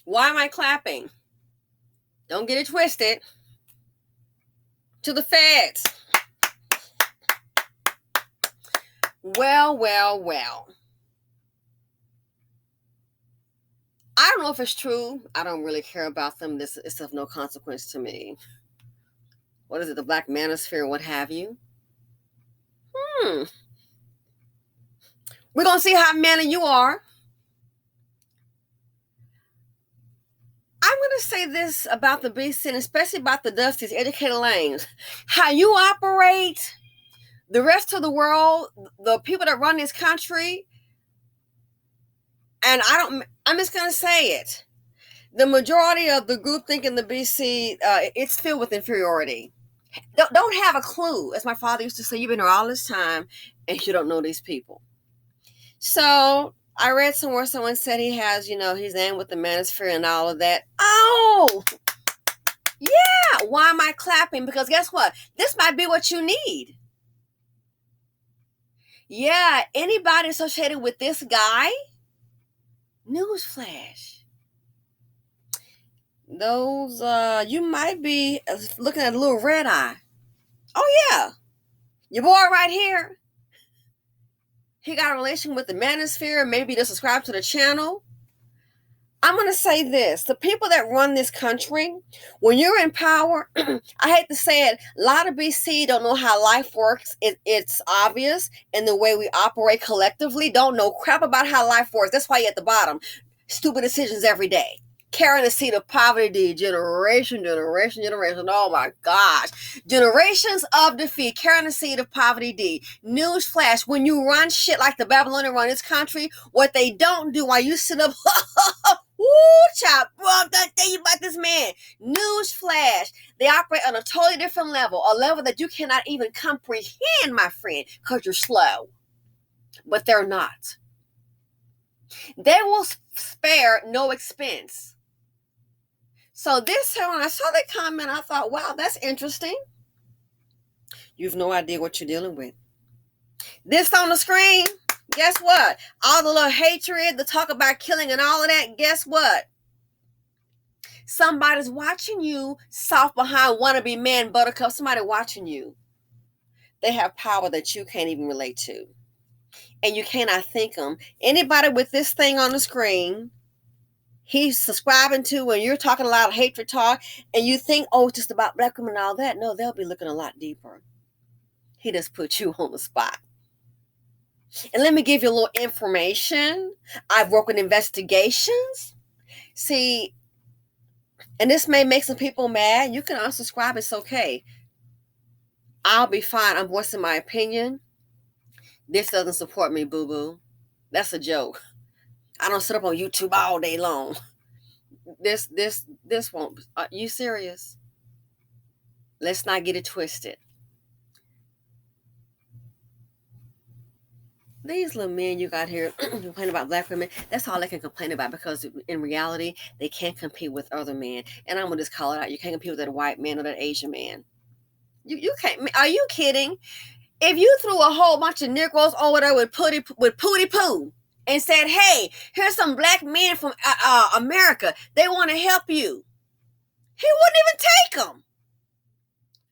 Why am I clapping? Don't get it twisted. To the feds. Well. I don't know if it's true. I don't really care about them. This is of no consequence to me. What is it? The black manosphere, what have you? Hmm. We're going to see how manly you are. I'm going to say this about the BC, and especially about the Dusties, educated lanes. How you operate, the rest of the world, the people that run this country, and I'm just going to say it. The majority of the group think in the BC, it's filled with inferiority. Don't have a clue. As my father used to say, you've been here all this time and you don't know these people. So I read somewhere someone said he has, he's in with the manosphere and all of that. Oh, yeah. Why am I clapping? Because guess what? This might be what you need. Yeah, anybody associated with this guy? Newsflash. Those, you might be looking at a little red eye. Oh, yeah. Your boy right here. He got a relation with the manosphere. Maybe to subscribe to the channel. I'm going to say this. The people that run this country, when you're in power, I hate to say it, a lot of BC don't know how life works. It's obvious in the way we operate collectively. Don't know crap about how life works. That's why you're at the bottom. Stupid decisions every day. Carrying the seed of poverty, generation. Oh my gosh. Generations of defeat, carrying the seed of poverty, D. Newsflash, when you run shit like the Babylonians run this country, what they don't do while you sit up, woo, chop, bro, that thing about this man. Newsflash, they operate on a totally different level, a level that you cannot even comprehend, my friend, because you're slow. But they're not. They will spare no expense. So this, when I saw that comment, I thought, wow, that's interesting. You've no idea what you're dealing with. This on the screen, guess what? All the little hatred, the talk about killing and all of that, guess what? Somebody's watching you, soft behind wannabe man, buttercup, somebody watching you. They have power that you can't even relate to. And you cannot think them. Anybody with this thing on the screen, he's subscribing to, and you're talking a lot of hatred talk, and you think, oh, it's just about black women and all that. No, they'll be looking a lot deeper. He just put you on the spot. And let me give you a little information. I've worked with investigations. See, and this may make some people mad. You can unsubscribe. It's okay. I'll be fine. I'm voicing my opinion. This doesn't support me, boo-boo. That's a joke. I don't sit up on YouTube all day long. This won't. Are you serious? Let's not get it twisted. These little men you got here complaining about black women, that's all they can complain about, because in reality, they can't compete with other men. And I'm going to just call it out. You can't compete with that white man or that Asian man. You can't. Are you kidding? If you threw a whole bunch of Negroes over there with Pootie Poo and said, hey, here's some black men from America. They want to help you. He wouldn't even take them.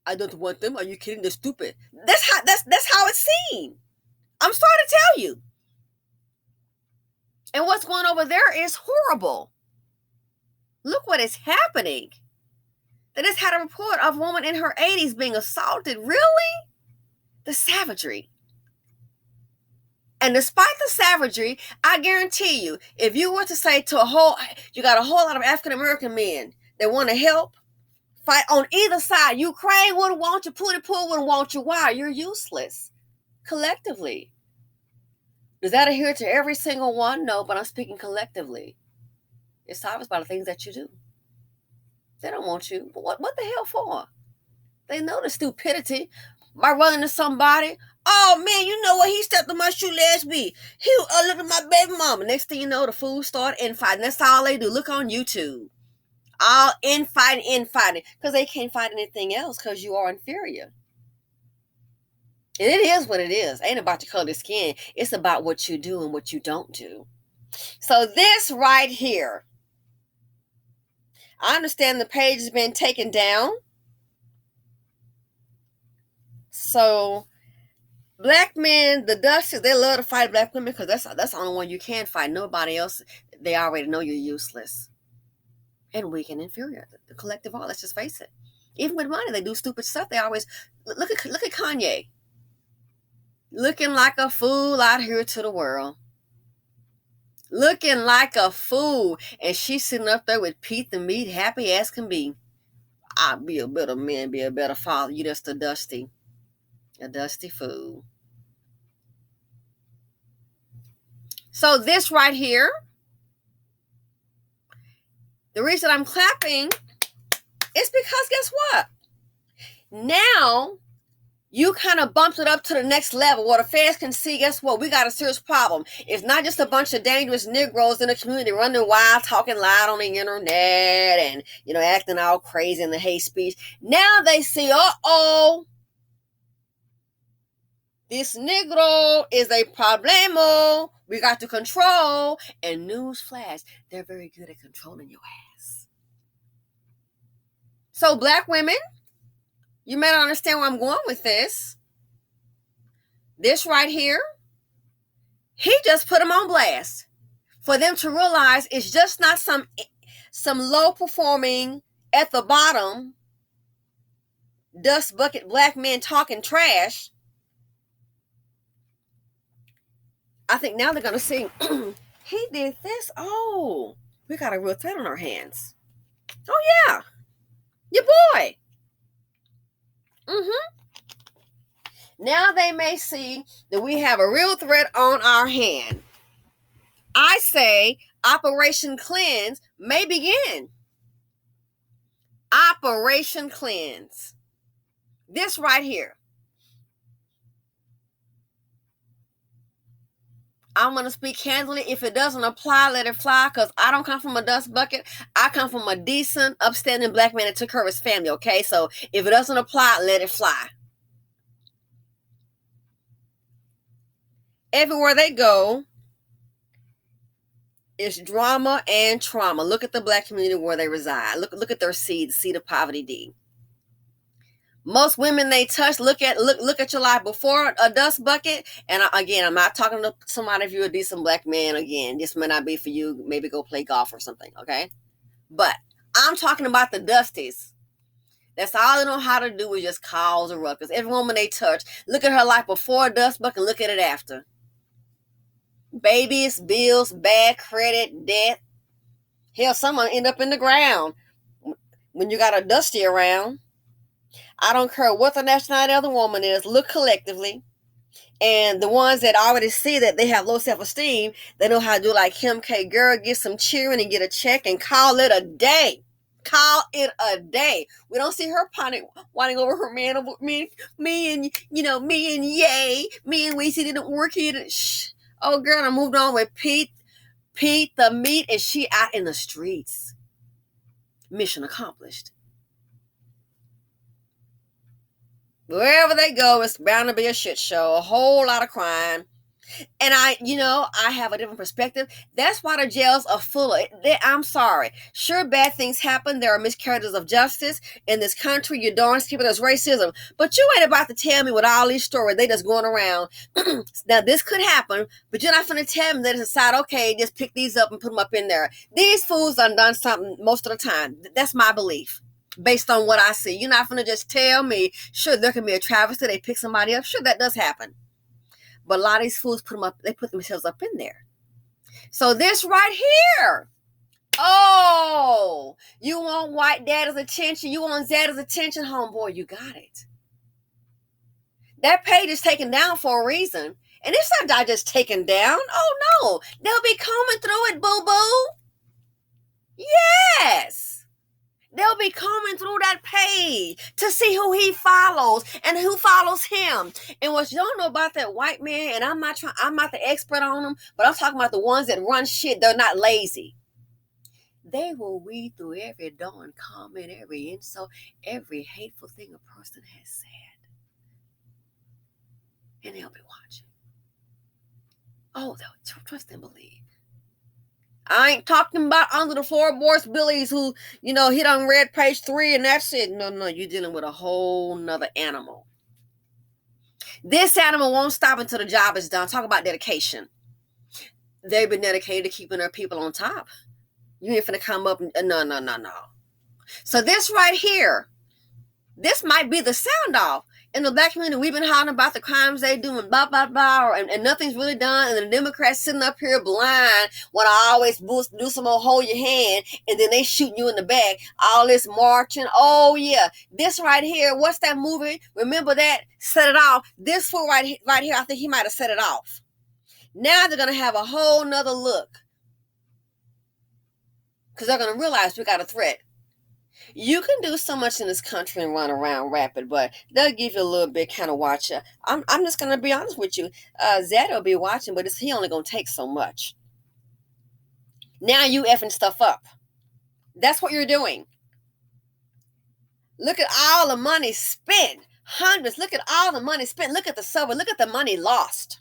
I don't want them. Are you kidding? They're stupid. That's how it seemed. I'm sorry to tell you. And what's going over there is horrible. Look what is happening. They just had a report of a woman in her 80s being assaulted. Really? The savagery. And despite the savagery, I guarantee you, if you were to say to you got a whole lot of African American men that want to help fight on either side. Ukraine wouldn't want you. Pootie Poo wouldn't want you. Why? You're useless. Collectively. Does that adhere to every single one? No, but I'm speaking collectively. It's obvious by the things that you do. They don't want you. But what the hell for? They know the stupidity by running to somebody. Oh man, you know what? He stepped on my shoe last week. He look at my baby mama. Next thing you know, the fools start infighting. That's all they do. Look on YouTube. All infighting. Because they can't fight anything else because you are inferior. And it is what it is. It ain't about your color of skin. It's about what you do and what you don't do. So this right here, I understand the page has been taken down. So black men, the Dusties, they love to fight black women because that's the only one you can fight. Nobody else. They already know you're useless and weak and inferior. The collective all. Let's just face it. Even with money, they do stupid stuff. They always look at Kanye, looking like a fool out here to the world, looking like a fool, and she's sitting up there with Pete the Meat, happy as can be. I'll be a better man, be a better father. You just a dusty fool. So this right here, the reason I'm clapping is because guess what? Now you kind of bumped it up to the next level where the fans can see, guess what? We got a serious problem. It's not just a bunch of dangerous Negroes in the community running wild, talking loud on the internet and, acting all crazy in the hate speech. Now they see, uh-oh, this Negro is a problemo. We got to control. And newsflash, they're very good at controlling your ass. So black women, you may not understand where I'm going with this. This right here, he just put them on blast for them to realize it's just not some low performing at the bottom dust bucket black men talking trash. I think now they're gonna see he did this. Oh, we got a real threat on our hands. Oh yeah, your boy. Now they may see that we have a real threat on our hand. I say Operation Cleanse may begin. Operation Cleanse. This right here. I'm going to speak candidly. If it doesn't apply, let it fly, because I don't come from a dust bucket. I come from a decent, upstanding black man that took care of his family, okay? So if it doesn't apply, let it fly. Everywhere they go, it's drama and trauma. Look at the black community where they reside. Look at their seed of poverty D. Most women they touch, look at your life before a dust bucket. And again, I'm not talking to somebody if you're a decent black man. Again, this may not be for you. Maybe go play golf or something, okay? But I'm talking about the dusties. That's all they know how to do is just cause a ruckus. Every woman they touch, look at her life before a dust bucket, look at it after. Babies, bills, bad credit, debt. Hell, someone end up in the ground when you got a dusty around. I don't care what the nationality of the woman is. Look collectively. And the ones that already see that they have low self-esteem, they know how to do like Kim K. Girl, get some cheering and get a check and call it a day. Call it a day. We don't see her whining over her man, me and Yay, me and Weezy didn't work here. Shh. Oh girl, I moved on with Pete the Meat, and she out in the streets. Mission accomplished. Wherever they go, it's bound to be a shit show, a whole lot of crime. And I have a different perspective. That's why the jails are full of it. I'm sorry. Sure, bad things happen. There are miscarriages of justice in this country. You darn people, there's racism. But you ain't about to tell me with all these stories, they just going around. Now, this could happen, but you're not going to tell me they decide, okay, just pick these up and put them up in there. These fools done something most of the time. That's my belief. Based on what I see. You're not going to just tell me, sure, there can be a travesty, they pick somebody up. Sure, that does happen. But a lot of these fools put themselves up in there. So this right here. Oh, you want white daddy's attention? You want Zaddy's attention, homeboy? You got it. That page is taken down for a reason. And it's not just taken down. Oh, no. They'll be combing through it, boo-boo. Yes. They'll be combing through that page to see who he follows and who follows him. And what you don't know about that white man, and I'm not the expert on them, but I'm talking about the ones that run shit. They're not lazy. They will read through every darn comment, every insult, every hateful thing a person has said. And they'll be watching. Oh, they'll trust and believe. I ain't talking about under the floorboards Billies who, hit on read page 3 and that's it. No, you're dealing with a whole nother animal. This animal won't stop until the job is done. Talk about dedication. They've been dedicated to keeping their people on top. You ain't finna come up and no. So this right here, this might be the sound off. In the black community, we've been hollering about the crimes they do and blah, blah, blah, and nothing's really done. And the Democrats sitting up here blind when I always do some more hold your hand, and then they shooting you in the back. All this marching. Oh, yeah. This right here, what's that movie? Remember that? Set It Off. This fool right here, I think he might have set it off. Now they're going to have a whole nother look. Because they're going to realize we got a threat. You can do so much in this country and run around rapid, but they'll give you a little bit kind of watch. I'm just going to be honest with you. Zed will be watching, but he only going to take so much. Now you effing stuff up. That's what you're doing. Look at all the money spent. Hundreds. Look at all the money spent. Look at the subway. Look at the money lost.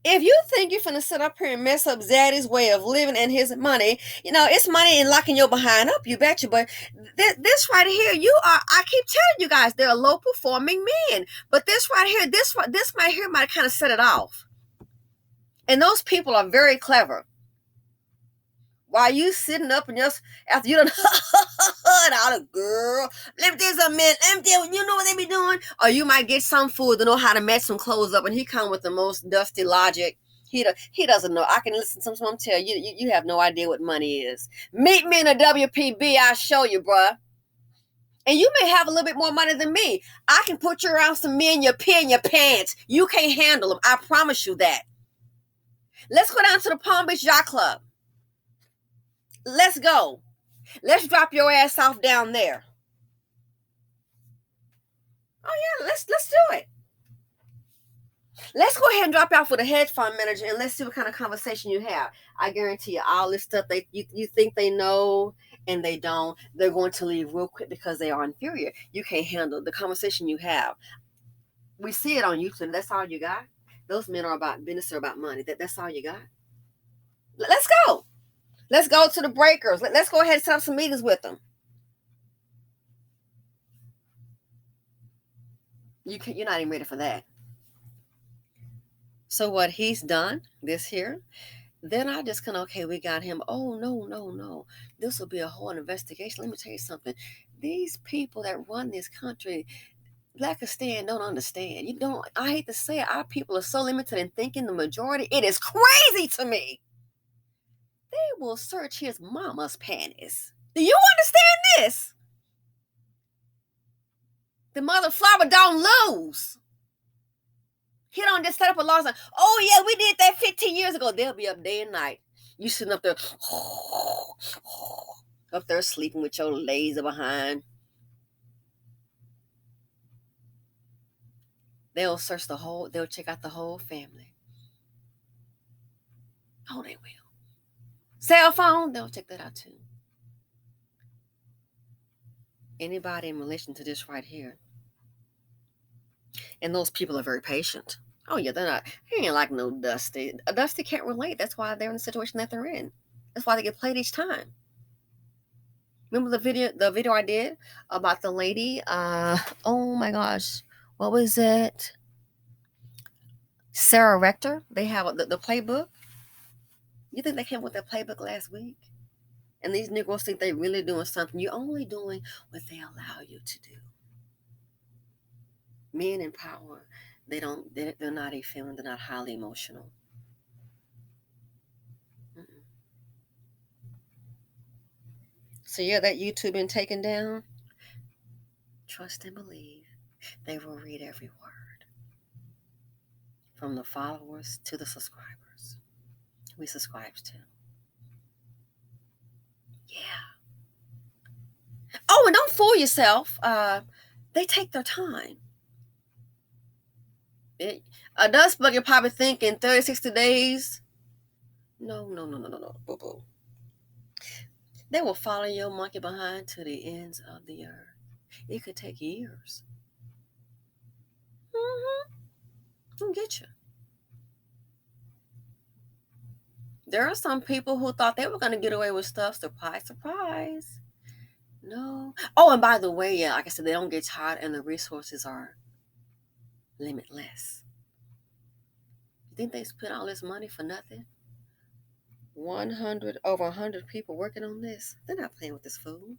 If you think you're finna sit up here and mess up Zaddy's way of living and his money, it's money in locking your behind up, you betcha. But this right here, I keep telling you guys, they're low performing men. But this right here, this right here might kind of set it off. And those people are very clever. While you sitting up and just, after you done out a girl, let me tell you something, man, you know what they be doing? Or you might get some fool to know how to match some clothes up, and he come with the most dusty logic. He doesn't know. I can listen to someone tell you, you have no idea what money is. Meet me in a WPB, I'll show you, bruh. And you may have a little bit more money than me. I can put you around some men, you pee in your pants. You can't handle them. I promise you that. Let's go down to the Palm Beach Yacht Club. Let's go. Let's drop your ass off down there. Oh yeah, let's do it. Let's go ahead and drop you off with a hedge fund manager and let's see what kind of conversation you have. I guarantee you, all this stuff you think they know and they don't, they're going to leave real quick because they are inferior. You can't handle the conversation you have. We see it on YouTube. That's all you got. Those men are about business, or about money. That's all you got. Let's go. Let's go to the breakers. Let's go ahead and set up some meetings with them. You're not even ready for that. So what he's done this here, they're not just gonna, okay, we got him. Oh, no. This will be a whole investigation. Let me tell you something. These people that run this country, Blackistan, don't understand. I hate to say it, our people are so limited in thinking, the majority. It is crazy to me. They will search his mama's panties. Do you understand this? The mother flopper don't lose. He don't just set up a law saying, oh yeah, we did that 15 years ago. They'll be up day and night. You sitting up there, sleeping with your lazy behind. They'll check out the whole family. Oh, they will. Cell phone, they'll check that out too. Anybody in relation to this right here. And those people are very patient. Oh yeah, he ain't like no Dusty. Dusty can't relate. That's why they're in the situation that they're in. That's why they get played each time. Remember the video I did about the lady? Oh my gosh. What was it? Sarah Rector. They have the playbook. You think they came with that playbook last week? And these Negroes think they're really doing something. You're only doing what they allow you to do. Men in power, they're not a feeling, they're not highly emotional. Mm-mm. So yeah, that YouTube been taken down. Trust and believe they will read every word. From the followers to the subscribers. We subscribe to. Yeah. Oh, and don't fool yourself. They take their time. A dust bug, you're probably thinking 30, 60 days. No. Boo-boo. They will follow your monkey behind to the ends of the earth. It could take years. They'll get you. There are some people who thought they were going to get away with stuff. Surprise, surprise. No. Oh, and by the way, yeah, like I said, they don't get tired and the resources are limitless. You think they spent all this money for nothing? 100, over 100 people working on this. They're not playing with this food.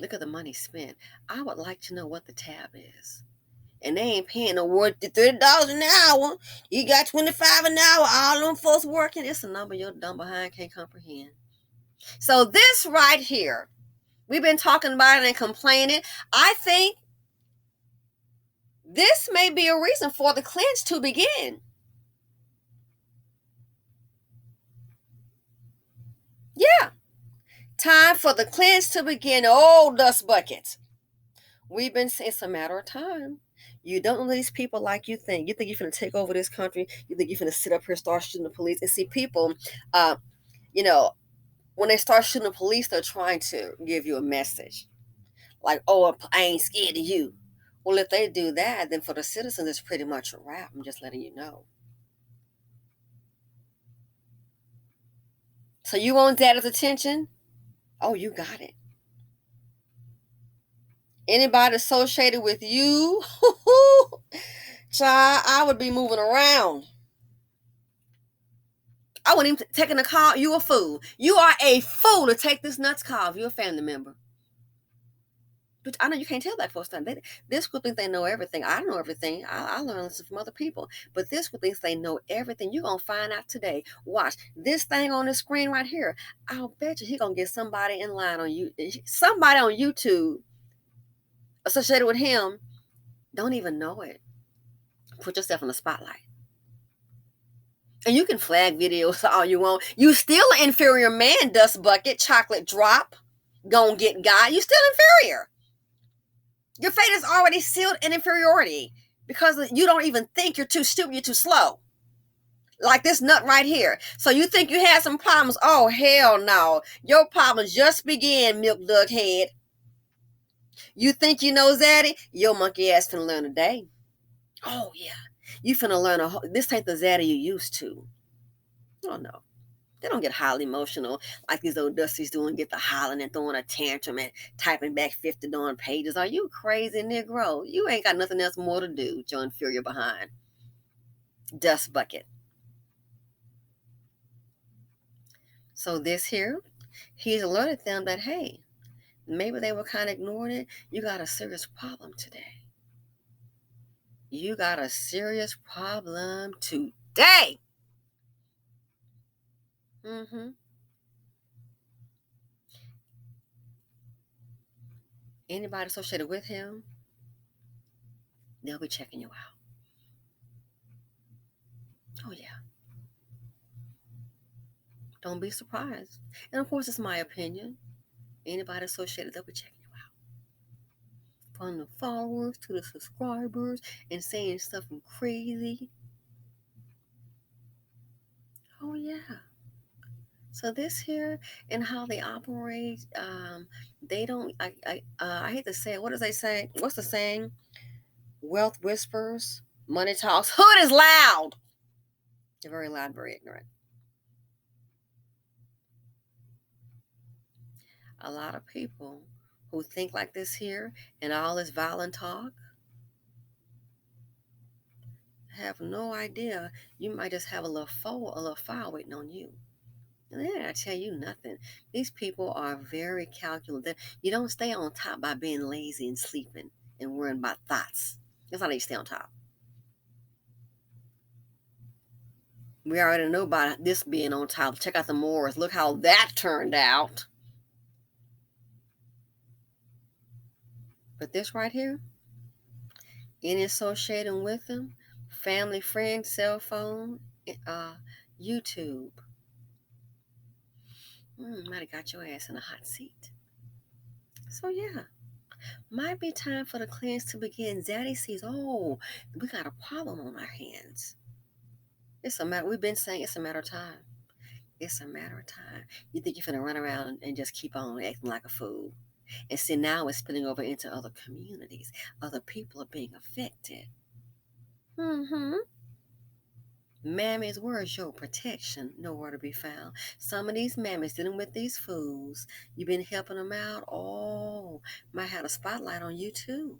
Look at the money spent. I would like to know what the tab is. And they ain't paying no worth to $30 an hour. You got 25 an hour. All them folks working. It's a number your dumb behind can't comprehend. So this right here, we've been talking about it and complaining. I think this may be a reason for the cleanse to begin. Yeah. Time for the cleanse to begin. Oh, dust buckets. We've been saying it's a matter of time. You don't know these people like you think. You think you're going to take over this country. You think you're going to sit up here, start shooting the police. And see, people, you know, when they start shooting the police, they're trying to give you a message. Like, oh, I ain't scared of you. Well, if they do that, then for the citizens, it's pretty much a wrap. I'm just letting you know. So you want Daddy's attention? Oh, you got it. Anybody associated with you, child, I would be moving around. I wouldn't even taking a call. You a fool. You are a fool to take this nuts call if you're a family member. But I know you can't tell black folks that. This group thinks they know everything. I know everything. I learned this from other people. But this group thinks they know everything. You're going to find out today. Watch. This thing on the screen right here, I'll bet you he's going to get somebody in line on you. Somebody on YouTube associated with him don't even know it. Put yourself in the spotlight. And you can flag videos all you want. You still an inferior man, dust bucket, chocolate drop, gonna get God. You still inferior. Your fate is already sealed in inferiority because you don't even think you're too stupid, you're too slow. Like this nut right here. So you think you had some problems? Oh, hell no. Your problems just began, milk dug head. You think you know Zaddy? Your monkey ass finna learn today. Oh, yeah. You finna learn this ain't the Zaddy you used to. Oh, no. They don't get highly emotional like these old dusties doing, get the hollering and throwing a tantrum and typing back 50 darn pages. Are you crazy, Negro? You ain't got nothing else more to do with your inferior behind. Dust bucket. So this here, he's alerted them that, hey, maybe they were kind of ignoring it. You got a serious problem today. You got a serious problem today. Mm-hmm. Anybody associated with him, they'll be checking you out. Oh, yeah. Don't be surprised. And of course, it's my opinion. Anybody associated, they'll be checking you out. From the followers to the subscribers and saying stuff crazy. Oh, yeah. So this here and how they operate, they don't, I hate to say it. What does they say? What's the saying? Wealth whispers, money talks. Hood is loud. They're very loud, very ignorant. A lot of people who think like this here and all this violent talk have no idea. You might just have a little fire waiting on you. And they ain't tell you nothing. These people are very calculative. You don't stay on top by being lazy and sleeping and worrying about thoughts. That's how you stay on top. We already know about this being on top. Check out the Moors. Look how that turned out. But this right here, any associated with them, family, friend, cell phone, YouTube. Might have got your ass in a hot seat. So yeah, might be time for the cleanse to begin. Zaddy sees, oh, we got a problem on our hands. It's a matter. We've been saying it's a matter of time. It's a matter of time. You think you're gonna run around and just keep on acting like a fool, and see now it's spilling over into other communities. Other people are being affected. Mm-hmm. Mammies, where's your protection? Nowhere to be found. Some of these mammies dealing with these fools, you've been helping them out. Oh, might have a spotlight on you too.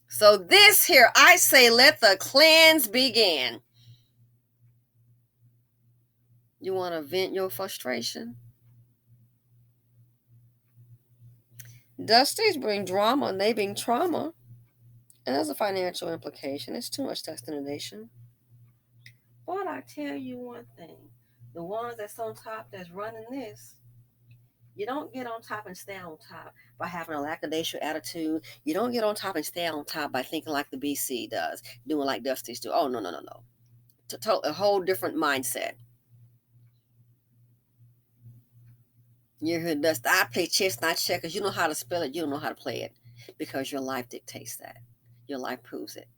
So this here, I say, let the cleanse begin. You want to vent your frustration? Dusties bring drama and they bring trauma. And there's a financial implication. It's too much dust in the nation. But I tell you one thing. The ones that's on top that's running this, you don't get on top and stay on top by having a lackadaisical attitude. You don't get on top and stay on top by thinking like the BC does, doing like Dusty's do. Oh, no, no, no, no. A whole different mindset. You hear Dust, I play chess, not checkers. You know how to spell it. You don't know how to play it because your life dictates that. Your life proves it.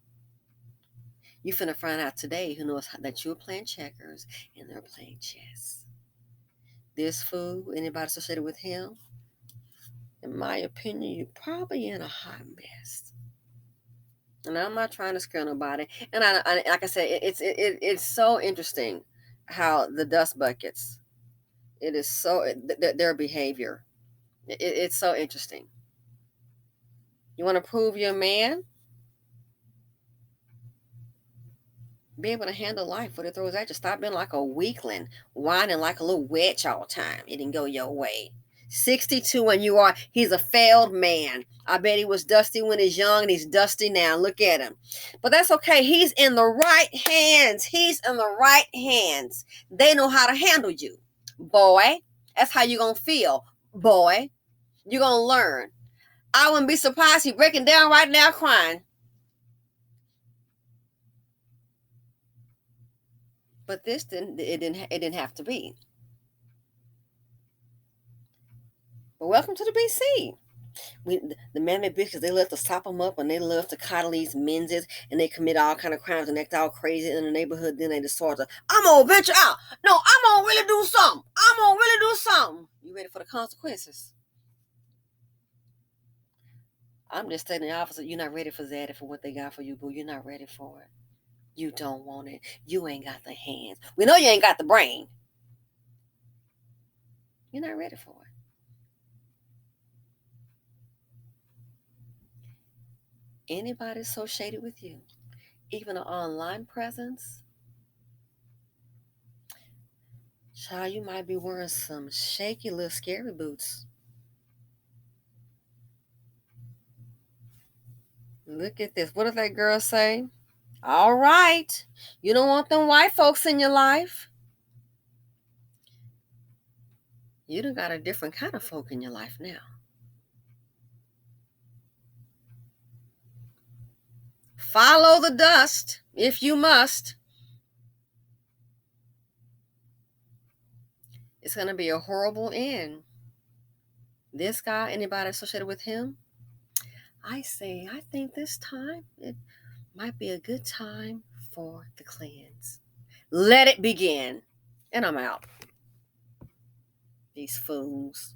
You finna find out today who knows that you're playing checkers and they're playing chess. This fool, anybody associated with him, in my opinion, you're probably in a hot mess. And I'm not trying to scare nobody. And I like I said, it's so interesting how the dust buckets. It is so their behavior. It's so interesting. You want to prove you're a man? Be able to handle life, what it throws at you. Stop being like a weakling, whining like a little witch all the time. It didn't go your way. 62 and he's a failed man. I bet he was dusty when he's young and he's dusty now. Look at him. But that's okay. He's in the right hands. He's in the right hands. They know how to handle you. Boy, that's how you're going to feel. Boy, you're going to learn. I wouldn't be surprised he's breaking down right now crying. But this didn't have to be. But welcome to the BC. The man-made bitches, they love to sop them up and they love to coddle these menses and they commit all kind of crimes and act all crazy in the neighborhood. Then they decide to, I'm gonna venture out. No, I'm gonna really do something. I'm gonna really do something. You ready for the consequences? I'm just telling the officer, you're not ready for that, for what they got for you, boo. You're not ready for it. You don't want it. You ain't got the hands. We know you ain't got the brain. You're not ready for it. Anybody associated with you, even an online presence, child, you might be wearing some shaky little scary boots. Look at this. What did that girl say? All right. You don't want them white folks in your life. You done got a different kind of folk in your life now. Follow the dust if you must. It's going to be a horrible end. This guy, anybody associated with him, I think this time it might be a good time for the cleanse. Let it begin. And I'm out. These fools.